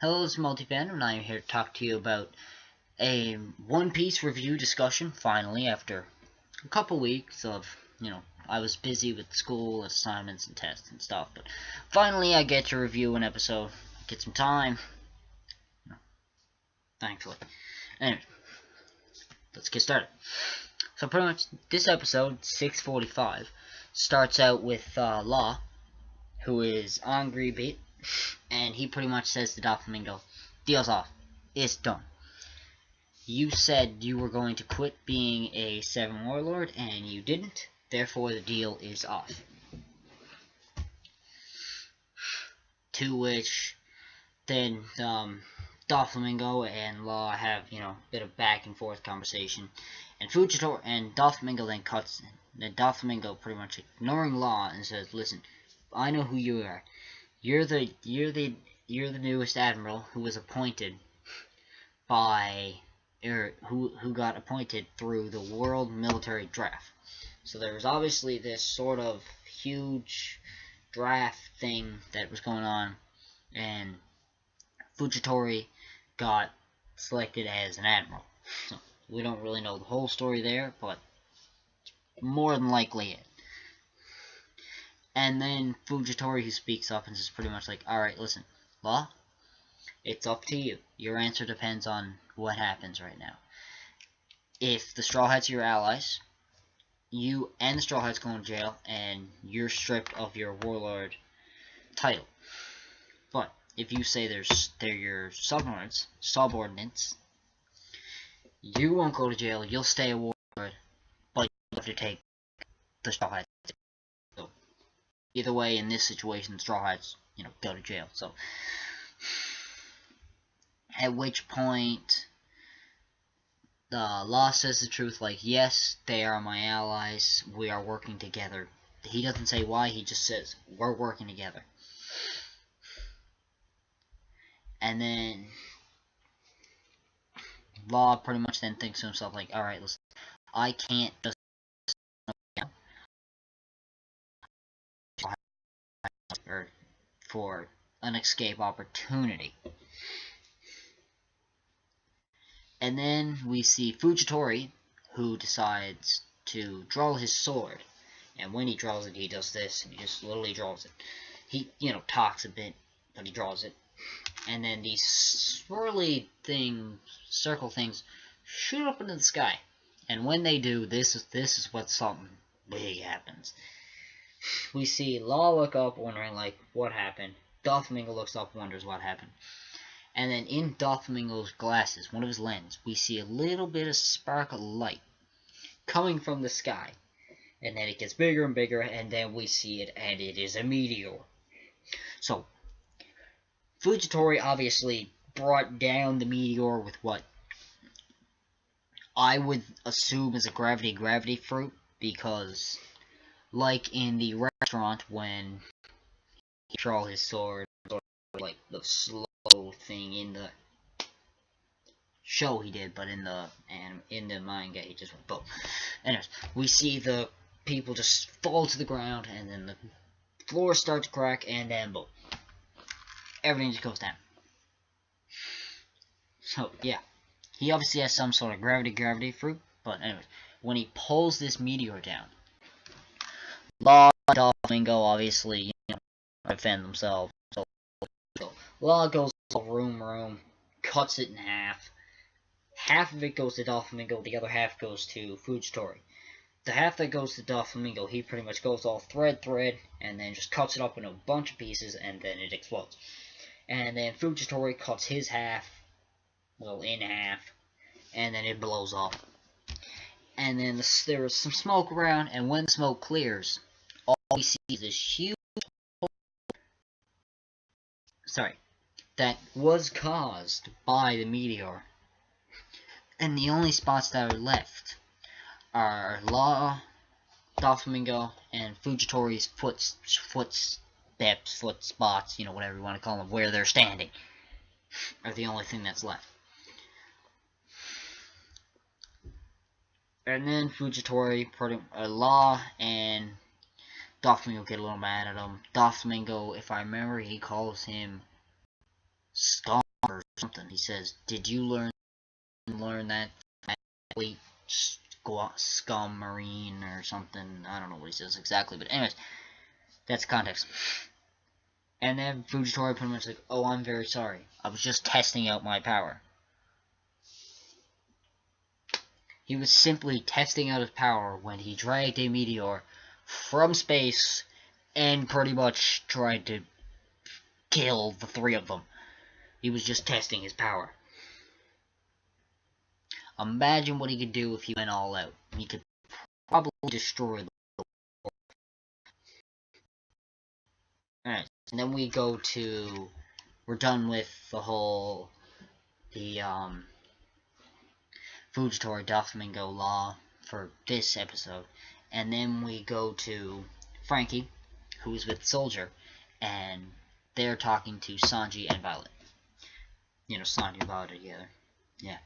Hello, it's Multifan, and I am here to talk to you about a One Piece review discussion, finally, after a couple weeks of, I was busy with school, assignments, and tests and stuff, but finally I get to review an episode, get some time, thankfully. Anyway, let's get started. So pretty much, this episode, 645, starts out with Law, who is on Greebeat, and he pretty much says to Doflamingo, "Deal's off. It's done. You said you were going to quit being a Seven Warlord, and you didn't. Therefore, the deal is off." To which, then, Doflamingo and Law have, a bit of back and forth conversation. And Fujitora and Doflamingo then cuts. Then Doflamingo pretty much ignoring Law and says, "Listen, I know who you are. You're the newest admiral who was appointed by who got appointed through the World Military Draft." So there was obviously this sort of huge draft thing that was going on, and Fujitori got selected as an admiral. So we don't really know the whole story there, but more than likely it. And then Fujitori, who speaks up and says pretty much like, "Alright, listen, Law, it's up to you. Your answer depends on what happens right now. If the Straw Hats are your allies, you and the Straw Hats go in jail, and you're stripped of your Warlord title. But if you say they're your subordinates, you won't go to jail, you'll stay a Warlord, but you have to take the Straw Hats. So either way, in this situation, the Straw Hats, go to jail." So at which point, the Law says the truth, like, "Yes, they are my allies, we are working together." He doesn't say why, he just says, "We're working together." And then Law pretty much then thinks to himself, like, "Alright, listen, I can't just for an escape opportunity." And then we see Fujitori, who decides to draw his sword. And when he draws it, he does this, and he just literally draws it. He, talks a bit, but he draws it. And then these swirly circle things, shoot up into the sky. And when they do, this is what something big happens. We see Law look up, wondering, like, what happened. Doflamingo looks up, wonders what happened. And then in Doflamingo's glasses, one of his lenses, we see a little bit of spark of light coming from the sky. And then it gets bigger and bigger, and then we see it, and it is a meteor. So, Fujitori obviously brought down the meteor with what I would assume is a gravity fruit, because, like in the restaurant when he draw his sword, like the slow thing in the show he did, but in the manga he just went boom. Anyways, we see the people just fall to the ground, and then the floor starts to crack, and then boom, everything just goes down. So yeah, he obviously has some sort of gravity fruit. But anyways, when he pulls this meteor down, Law and Doflamingo obviously defend themselves. So Law goes room, cuts it in half. Half of it goes to Doflamingo, the other half goes to Fujitori. The half that goes to Doflamingo, he pretty much goes all thread, and then just cuts it up in a bunch of pieces, and then it explodes. And then Fujitori cuts his half, well, in half, and then it blows up. And then there was some smoke around, and when the smoke clears, all we see is this huge hole, that was caused by the meteor. And the only spots that are left are Law, Doflamingo, and Fujitori's foot spots, whatever you want to call them, where they're standing, are the only thing that's left. And then Fujitori, Law, and Doflamingo get a little mad at him. Doflamingo, if I remember, he calls him scum or something. He says, "Did you learn that athlete scum marine or something?" I don't know what he says exactly, but anyways, that's context. And then Fujitora pretty much like, "Oh, I'm very sorry. I was just testing out my power." He was simply testing out his power when he dragged a meteor from space and pretty much tried to kill the three of them. He was just testing his power. Imagine what he could do if he went all out. He could probably destroy the world. Alright, and then we go to... We're done with the Fujitora Doflamingo law for this episode. And then we go to Franky, who's with Soldier, and they're talking to Sanji and Violet. You know, Sanji and Violet together. Yeah.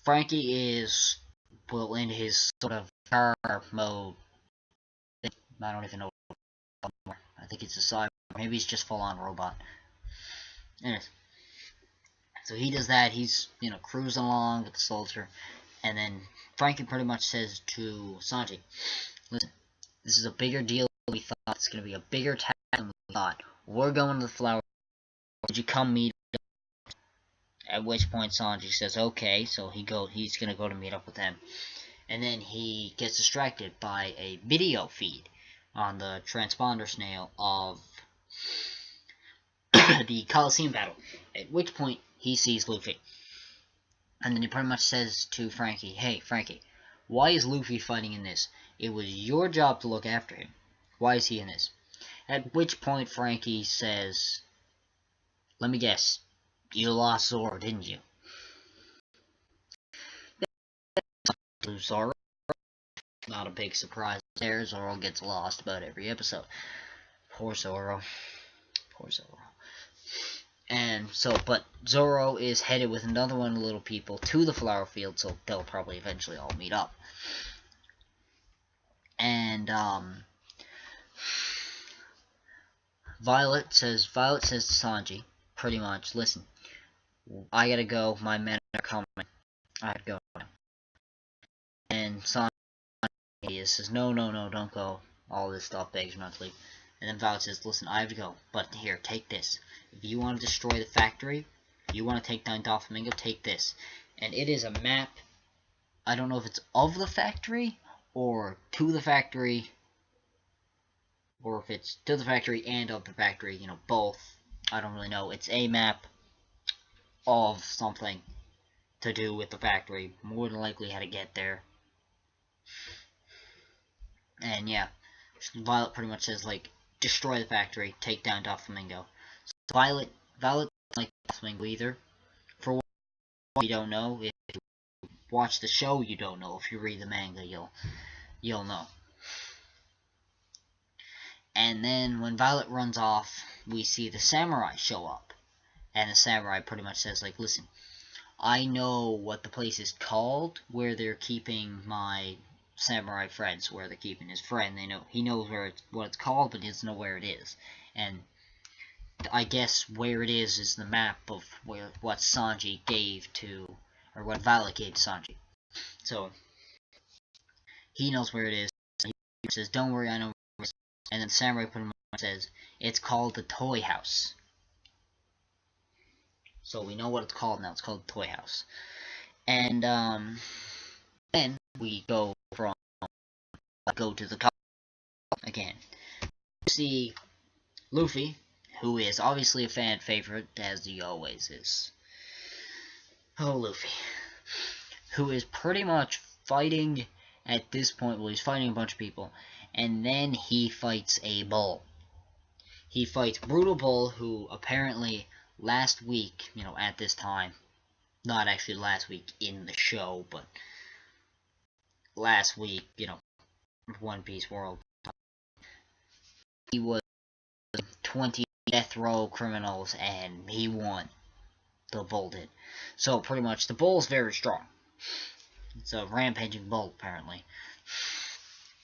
Franky is, well, in his sort of car mode. I don't even know anymore. I think it's a cyber. Maybe he's just full-on robot. Anyways. So he does that. He's, you know, cruising along with the Soldier. And then Franky pretty much says to Sanji, "Listen, this is a bigger deal than we thought. It's going to be a bigger task than we thought. We're going to the flower. Would you come meet us?" At which point Sanji says, "Okay." So he's going to go to meet up with them. And then he gets distracted by a video feed on the transponder snail of the Coliseum battle. At which point he sees Luffy. And then he pretty much says to Franky, "Hey, Franky, why is Luffy fighting in this? It was your job to look after him. Why is he in this?" At which point Franky says, "Let me guess, you lost Zoro, didn't you?" Zoro. Not a big surprise there. Zoro gets lost about every episode. Poor Zoro. Poor Zoro. And so, but Zoro is headed with another one of the little people to the flower field, so they'll probably eventually all meet up. And, Violet says to Sanji, pretty much, "Listen, I gotta go, my men are coming, I have to go." And Sanji says, no, don't go, all this stuff, begs you not to leave. And then Violet says, "Listen, I have to go, but here, take this. If you want to destroy the factory, if you want to take down Doflamingo, take this." And it is a map. I don't know if it's of the factory, or to the factory, or if it's to the factory and of the factory, you know, both. I don't really know. It's a map of something to do with the factory. More than likely how to get there. And yeah, Violet pretty much says, like, destroy the factory, take down Doflamingo. So Violet doesn't like Doflamingo either. For what you don't know, if you watch the show, you don't know. If you read the manga, you'll know. And then when Violet runs off, we see the samurai show up. And the samurai pretty much says, like, "Listen, I know what the place is called, where they're keeping my samurai friends, where they're keeping his friend. He knows what it's called, but he doesn't know where it is. And I guess where it is the map of what Sanji gave to, or what Violet gave to Sanji. So he knows where it is. He says, "Don't worry, I know where it is." And then Samurai pretty much says, "It's called the Toy House." So we know what it's called now. It's called the Toy House. And then we go to the top again. You see Luffy, who is obviously a fan favorite, as he always is. Oh, Luffy. Who is pretty much fighting at this point. Well, he's fighting a bunch of people. And then he fights a bull. He fights Brutal Bull, who apparently last week, you know, at this time, not actually last week in the show, but last week, you know, One Piece World, he was 20 death row criminals, and he won. The bull did. So pretty much the bull's very strong. It's a rampaging bull, apparently.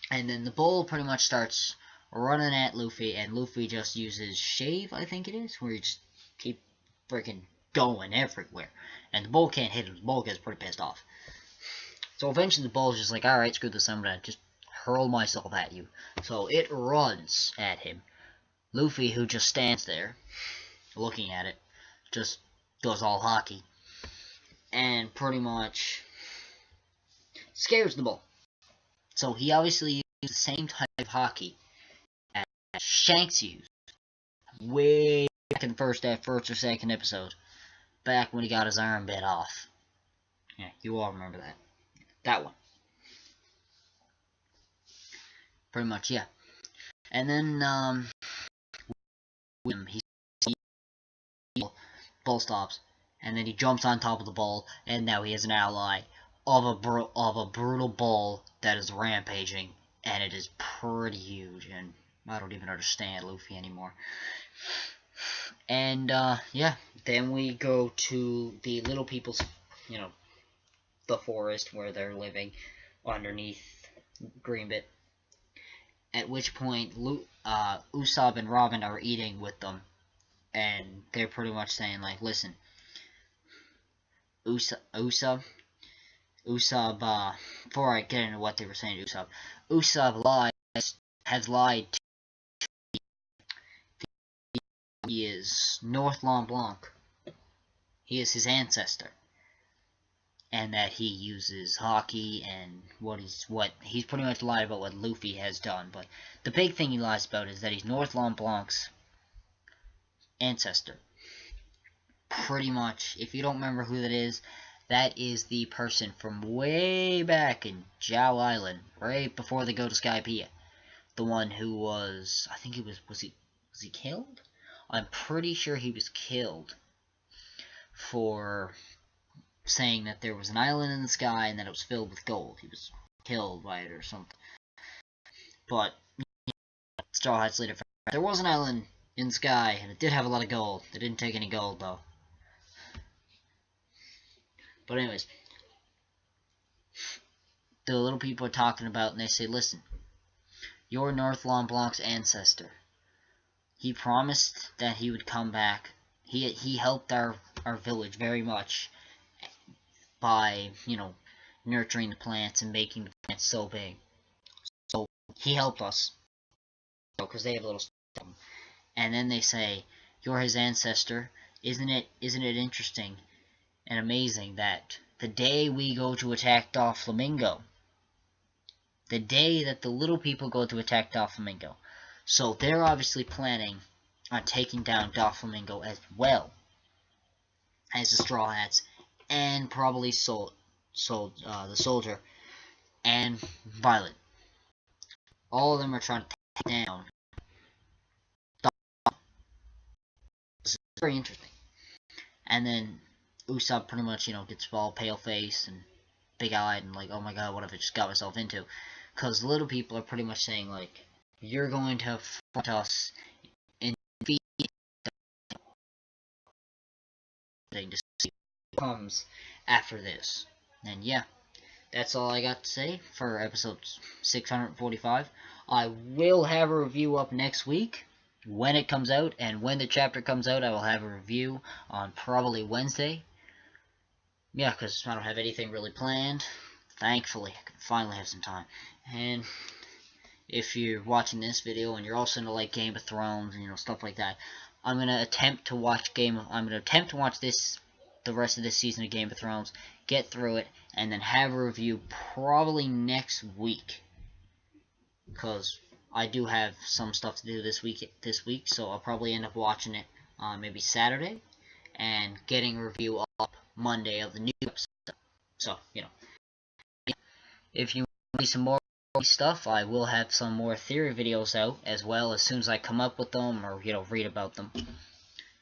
And then the bull pretty much starts running at Luffy, and Luffy just uses Shave, I think it is, where you just keep freaking going everywhere. And the bull can't hit him. The bull gets pretty pissed off. So eventually the bull's just like, alright, screw this, I'm gonna just hurl myself at you. So it runs at him. Luffy, who just stands there, looking at it, just goes all hockey. And pretty much scares the bull. So he obviously used the same type of hockey as Shanks used way back in the first or second episode, back when he got his arm bit off. Yeah, you all remember that. That one. Pretty much, yeah. And then, bull stops, and then he jumps on top of the bull, and now he has an ally of a brutal bull that is rampaging, and it is pretty huge, and I don't even understand Luffy anymore. And, yeah, then we go to the little people's, the forest where they're living underneath Greenbit. At which point, Usopp and Robin are eating with them, and they're pretty much saying, like, listen, Usopp, before I get into what they were saying to Usopp has lied to he is North Mont Blanc. He is his ancestor. And that he uses hockey and he's pretty much lied about what Luffy has done. But the big thing he lies about is that he's North Mont Blanc's ancestor. Pretty much, if you don't remember who that is the person from way back in Jiao Island, right before they go to Skypiea. The one who was, I think was he killed? I'm pretty sure he was killed for saying that there was an island in the sky and that it was filled with gold. He was killed by it or something. But Straw Hats later found out there was an island in the sky and it did have a lot of gold. It didn't take any gold though. But anyways, the little people are talking about and they say, listen, you're North Mont Blanc's ancestor. He promised that he would come back. He helped our village very much by, nurturing the plants and making the plants so big. So he helped us. Because they have a little stuff. And then they say, you're his ancestor. Isn't it interesting and amazing that the day we go to attack Doflamingo, the day that the little people go to attack Doflamingo, so they're obviously planning on taking down Doflamingo as well as the Straw Hats, and probably the Soldier and Violet. All of them are trying to take down. This is very interesting. And then Usopp pretty much, gets all pale-faced and big-eyed and like, oh my god, what have I just got myself into? Because the little people are pretty much saying, like, you're going to fight us and defeat to see what comes after this. And yeah, that's all I got to say for episode 645. I will have a review up next week when it comes out, and when the chapter comes out I will have a review on probably Wednesday. Yeah, because I don't have anything really planned. Thankfully, I can finally have some time. And if you're watching this video and you're also into like Game of Thrones and stuff like that, I'm gonna attempt to watch the rest of this season of Game of Thrones, get through it, and then have a review probably next week. Because I do have some stuff to do this week, so I'll probably end up watching it maybe Saturday and getting a review up Monday of the new episode. So, if you want to see some more stuff, I will have some more theory videos out as well as soon as I come up with them, or read about them,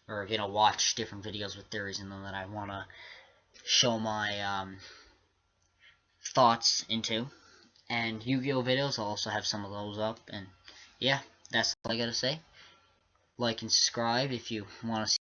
or watch different videos with theories in them that I want to show my thoughts into. And Yu-Gi-Oh videos, I'll also have some of those up. And yeah, that's all I gotta say. Like and subscribe if you want to see